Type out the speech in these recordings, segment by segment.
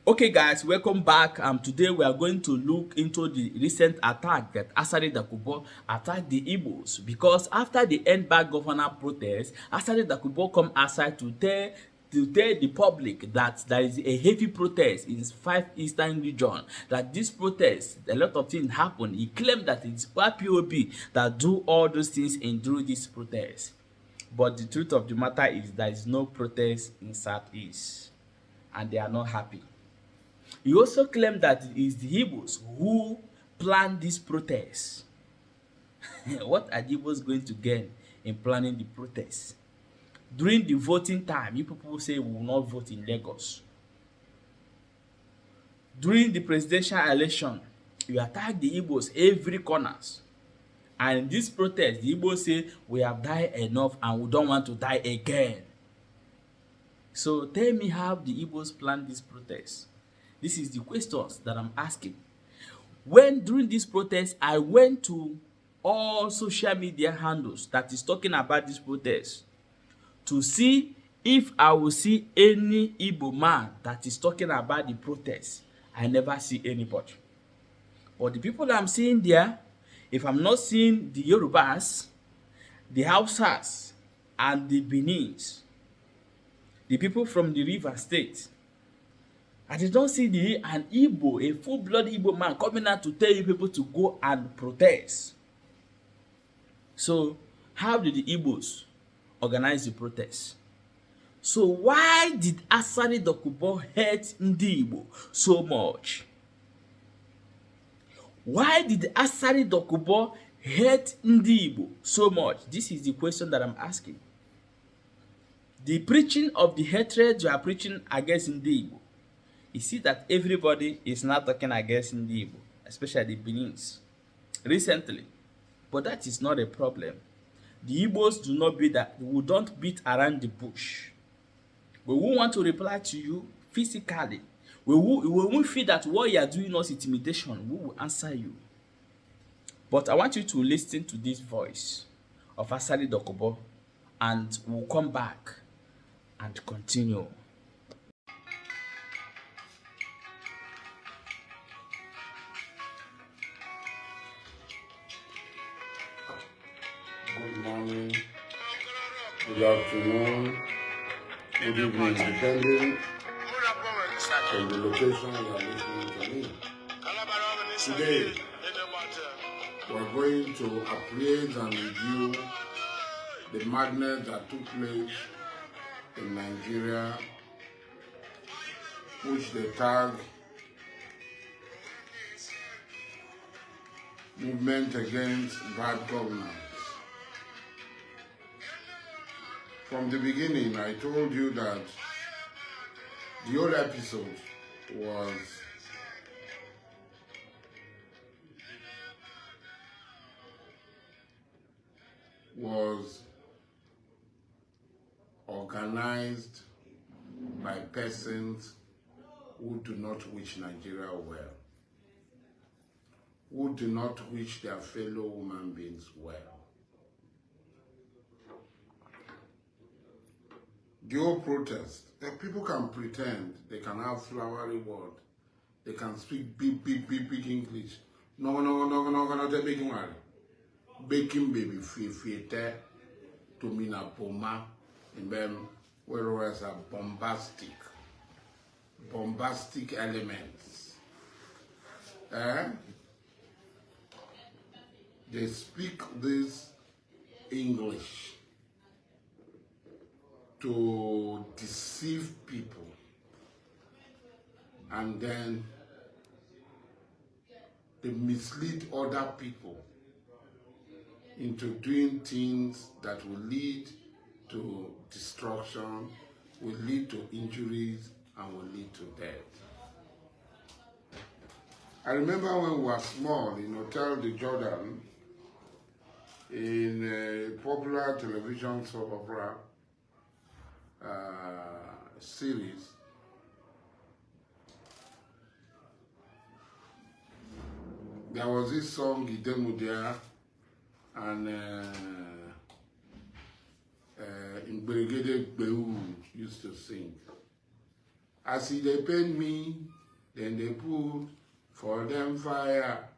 Okay guys, welcome back. Today we are going to look into the recent attack that Asari Dokubo attacked the Igbos, because after the endbadgovernance protest, Asari Dokubo come outside to tell the public that there is a heavy protest in 5 eastern region, that this protest, a lot of things happen. He claimed that it's POB that do all those things in during this protest, but the truth of the matter is there is no protest in Southeast and they are not happy. He also claimed that it is the Igbos who planned this protest. What are the Igbos going to gain in planning the protest? During the voting time, you people say we will not vote in Lagos. During the presidential election, you attack the Igbos every corners. And in this protest, the Igbos say we have died enough and we don't want to die again. So tell me how the Igbos planned this protest. This is the questions that I'm asking. When during this protest, I went to all social media handles that is talking about this protest to see if I will see any Igbo man that is talking about the protest. I never see anybody. But the people I'm seeing there, if I'm not seeing the Yorubas, the Hausas, and the Benins, the people from the River State, I did not see an Igbo, a full-blood Igbo man coming out to tell you people to go and protest. So, how did the Igbos organize the protest? So, why did Asari Dokubo hate Ndigbo so much? Why did Asari Dokubo hate Ndigbo so much? This is the question that I'm asking. The preaching of the hatred you are preaching against Ndigbo, you see that everybody is now talking against Ndigbo, especially the Benins, recently. But that is not a problem. The Igbos do not beat that. We don't beat around the bush. We won't want to reply to you physically. We won't feel that what you are doing is intimidation. We will answer you. But I want you to listen to this voice of Asari Dokubo, and we'll come back and continue. Good morning, good afternoon, good evening, depending on the location you are listening to me. Today, we're going to appraise and review the madness that took place in Nigeria, which they tag Movement Against Bad Governance. From the beginning, I told you that the whole episode was organized by persons who do not wish Nigeria well, who do not wish their fellow human beings well. The whole protest, people can pretend, they can have flowery word, they can speak big English. No, they making one. Baking baby fiete to mean a poma, and then whereas a bombastic elements. They speak this English to deceive people, and then they mislead other people into doing things that will lead to destruction, will lead to injuries, and will lead to death. I remember when we were small in Hotel de Jordan, in a popular television soap opera series, there was this song Idemudia and in Brigade Beou used to sing. As they pain me, then they put for them fire.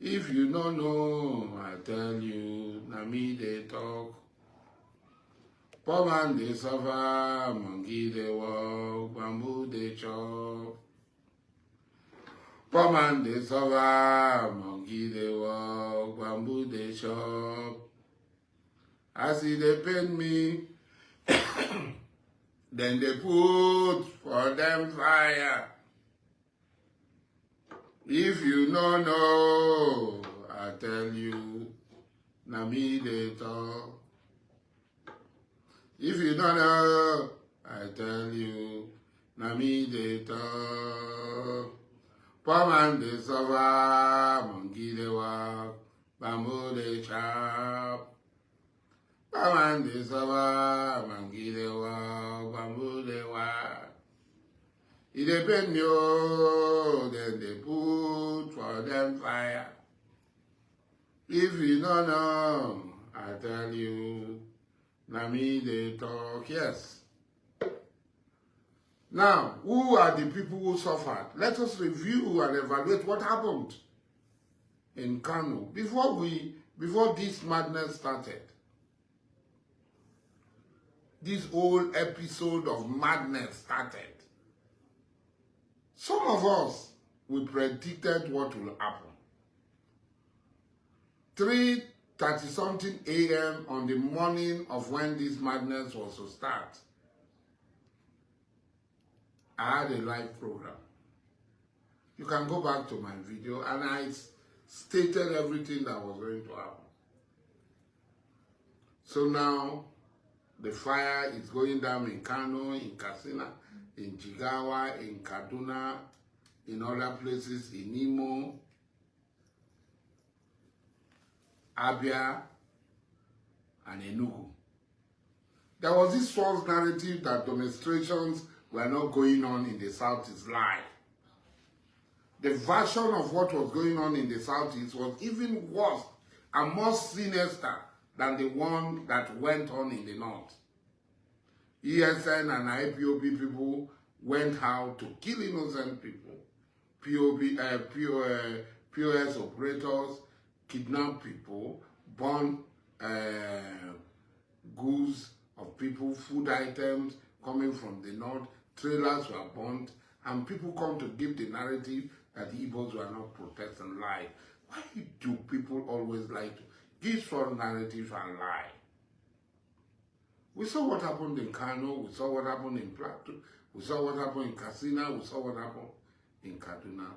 If you don't know, I tell you, na me they talk. Poor man they suffer, monkey they walk, bamboo they chop. Poor man they suffer, monkey they walk, bamboo they chop. As they pain me, then they put for them fire. If you don't know, I tell you, na me they talk. If you don't know, I tell you, na me they talk. Poor man they suffer, monkey they walk, bamboo they chop. Poor man they suffer, monkey they walk, bamboo they walk. If they pain me, oh, then they put for them fire. If you don't know, I tell you, na me they talk. Yes. Now, who are the people who suffered? Let us review and evaluate what happened in Kano before this madness started. This whole episode of madness started. Some of us, we predicted what will happen. 3:30-something a.m. on the morning of when this madness was to start, I had a live program. You can go back to my video and I stated everything that was going to happen. So now, the fire is going down in Kano, in Katsina, in Jigawa, in Kaduna, in other places, in Imo, Abia, and Enugu. There was this false narrative that demonstrations were not going on in the South is lie. The version of what was going on in the Southeast was even worse and more sinister than the one that went on in the North. ESN and IPOB people went out to kill innocent people. POS operators kidnap people, burn goods of people, food items coming from the North. Trailers were burnt, and people come to give the narrative that the Igbos were not protesting lie. Why do people always like to give false narratives and lie? We saw what happened in Kano, we saw what happened in Plateau, we saw what happened in Katsina, we saw what happened in Kaduna.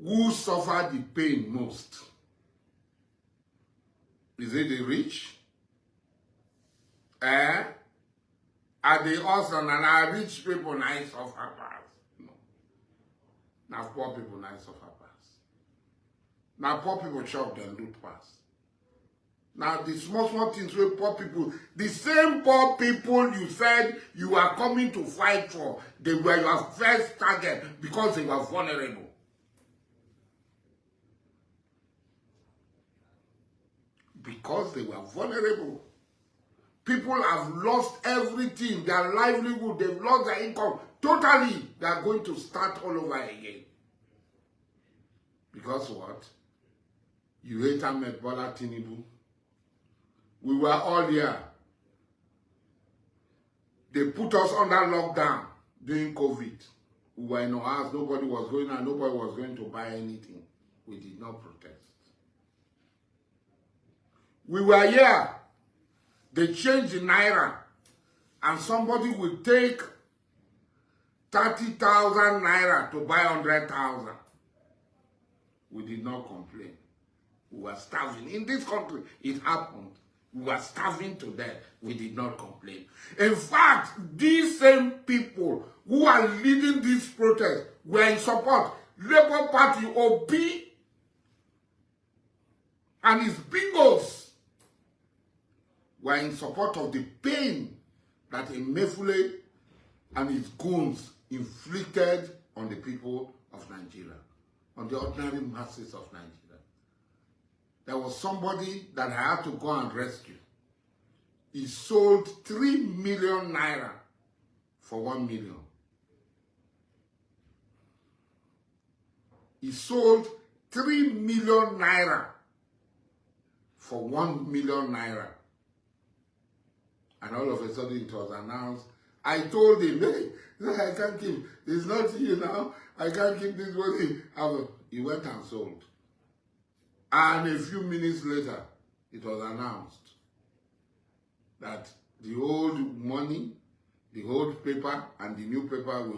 Who suffered the pain most? Is it the rich? Are the awesome and are rich people nice suffer pass? No. Now poor people nice suffer pass. Now poor people chop them loot pass. Now the small things where poor people, the same poor people you said you are coming to fight for, they were your first target because they were vulnerable. Because they were vulnerable. People have lost everything, their livelihood, they've lost their income. Totally, they are going to start all over again. Because what? You hate Ahmed Bola Tinubu. We were all here. They put us under lockdown during COVID. We were in our house, nobody was going out, nobody was going to buy anything. We did not protest. We were here. They changed the naira, and somebody will take 30,000 naira to buy 100,000. We did not complain. We were starving. In this country, it happened. We were starving to death. We did not complain. In fact, these same people who are leading this protest were in support. Labour Party, OB, and his bingos were in support of the pain that Emefiele and his goons inflicted on the people of Nigeria, on the ordinary masses of Nigeria. There was somebody that I had to go and rescue. He sold 3 million naira for 1 million. He sold 3 million naira for 1 million naira. And all of a sudden it was announced. I told him, hey, I can't keep, it's not you now, I can't keep this money. He went and sold. And a few minutes later, it was announced that the old money, the old paper, and the new paper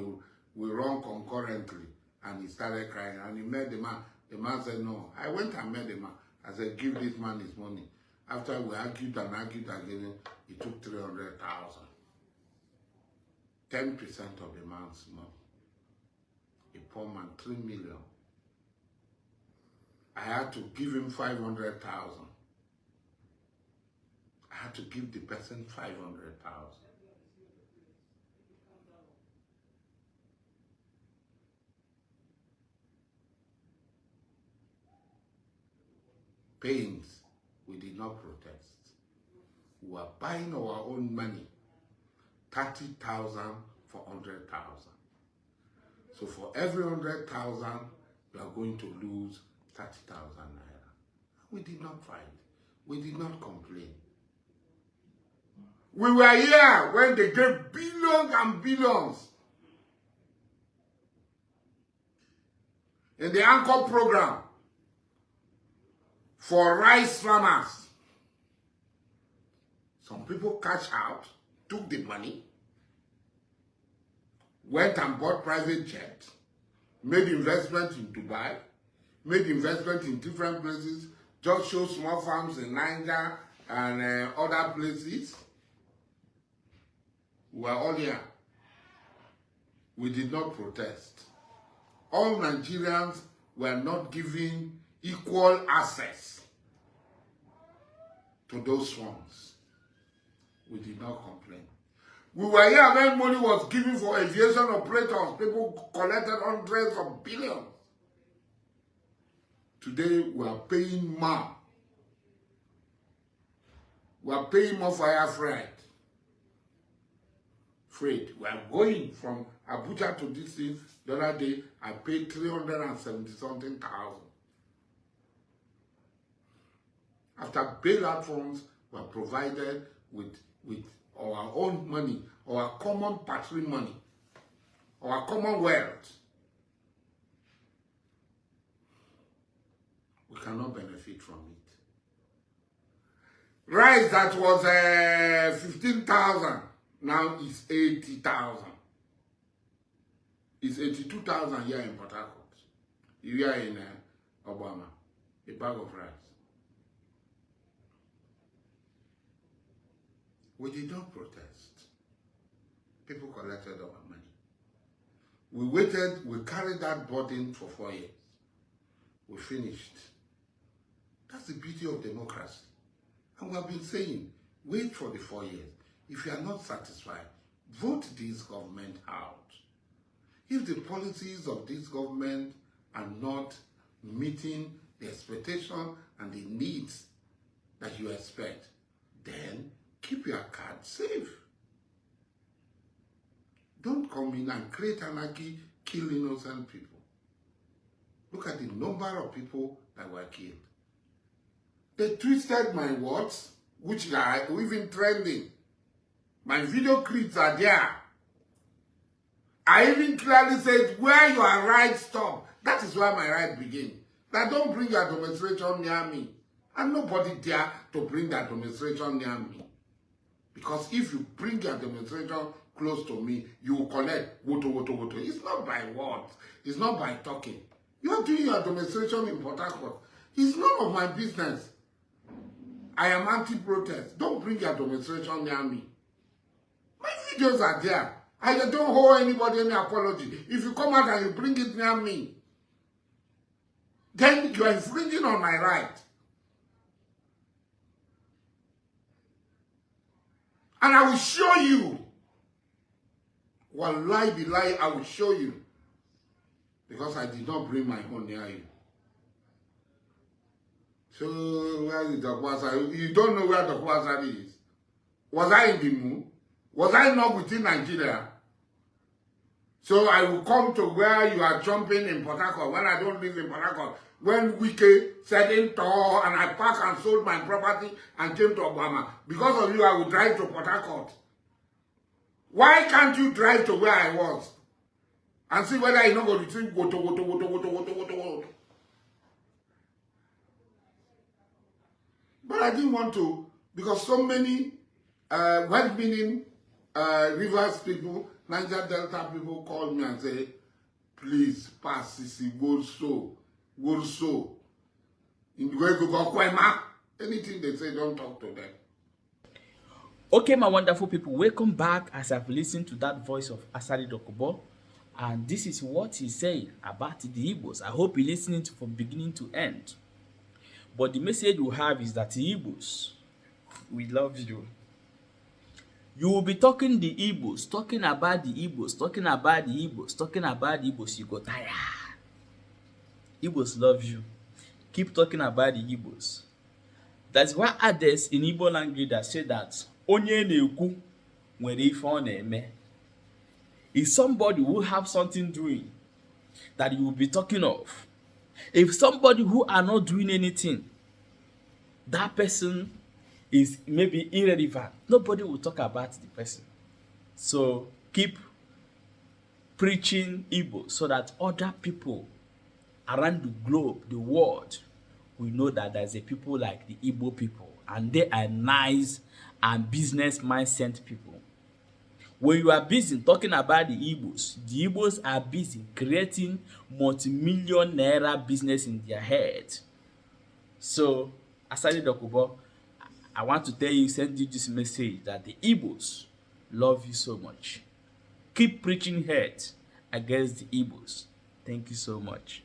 will run concurrently. And he started crying. And he met the man. The man said, no. I went and met the man. I said, give this man his money. After we argued and argued again, he took 300,000. 10% of the man's money. A poor man, 3 million. I had to give him 500,000. I had to give the person 500,000. Pains, we did not protest. We were buying our own money, 30,000 for 100,000. So for every 100,000, we are going to lose 30,000 naira. We did not fight. We did not complain. We were here when they gave billions and billions in the anchor program for rice farmers. Some people cashed out, took the money, went and bought private jets, made investment in Dubai, made investment in different places, just show small farms in Niger and other places. We were all here. We did not protest. All Nigerians were not given equal access to those funds. We did not complain. We were here when money was given for aviation operators. People collected hundreds of billions. Today, we are paying more. We are paying more for air freight. We are going from Abuja to this thing. The other day, I paid 370-something thousand. After bailout funds were provided with our own money, our common patrimony money, our common wealth, we cannot benefit from it. Rice that was 15,000 now is 80,000. It's 82,000 here in Port Harcourt. Here in Obama, a bag of rice. We did not protest. People collected our money. We waited, we carried that burden for 4 years. We finished. That's the beauty of democracy. And we have been saying, wait for the 4 years. If you are not satisfied, vote this government out. If the policies of this government are not meeting the expectation and the needs that you expect, then keep your card safe. Don't come in and create anarchy, kill innocent people. Look at the number of people that were killed. They twisted my words, which are even trending. My video clips are there. I even clearly said, where your right stop. That is where my right begin. That don't bring your demonstration near me. And nobody dare to bring that demonstration near me. Because if you bring your demonstration close to me, you will collect woto, woto, woto. It's not by words. It's not by talking. You are doing your demonstration in Port Harcourt. It's none of my business. I am anti-protest. Don't bring your demonstration near me. My videos are there. I don't owe anybody any apology. If you come out and you bring it near me, then you are infringing on my right. And I will show you. Wallahi billahi, I will show you. Because I did not bring my own near you. So, where is Dokubo Asari? You don't know where Dokubo Asari is. Was I in the moon? Was I not within Nigeria? So I will come to where you are jumping in Port Harcourt when I don't live in Port Harcourt. When Wike said in Tor and I parked and sold my property and came to Obama. Because of you, I will drive to Port Harcourt. Why can't you drive to where I was? And see whether you're not going to retrieve go. But I didn't want to, because so many well-meaning Rivers people, Niger Delta people called me and say, please pass Sisi, go so. In the way to go Kwema. Anything they say, don't talk to them. Okay, my wonderful people, welcome back as I've listened to that voice of Asari Dokubo. And this is what he's saying about the Igbos. I hope you're listening to from beginning to end. But the message we have is that the Igbos, we love you. You will be talking the Igbos, talking about the Igbos, talking about the Igbos, talking about the Igbos, you go tired. Igbos love you. Keep talking about the Igbos. That's why others in Igbo language that say that onye na-ekwu nwere ife ọ na-eme. Is somebody who have something doing that you will be talking of. If somebody who are not doing anything, that person is maybe irrelevant. Nobody will talk about the person. So keep preaching Igbo so that other people around the globe, the world, will know that there's a people like the Igbo people, and they are nice and business mindset people. When you are busy talking about the Igbos are busy creating multi-million naira business in their head. So, Asari Dokubo, I want to tell you, send you this message that the Igbos love you so much. Keep preaching hate against the Igbos. Thank you so much.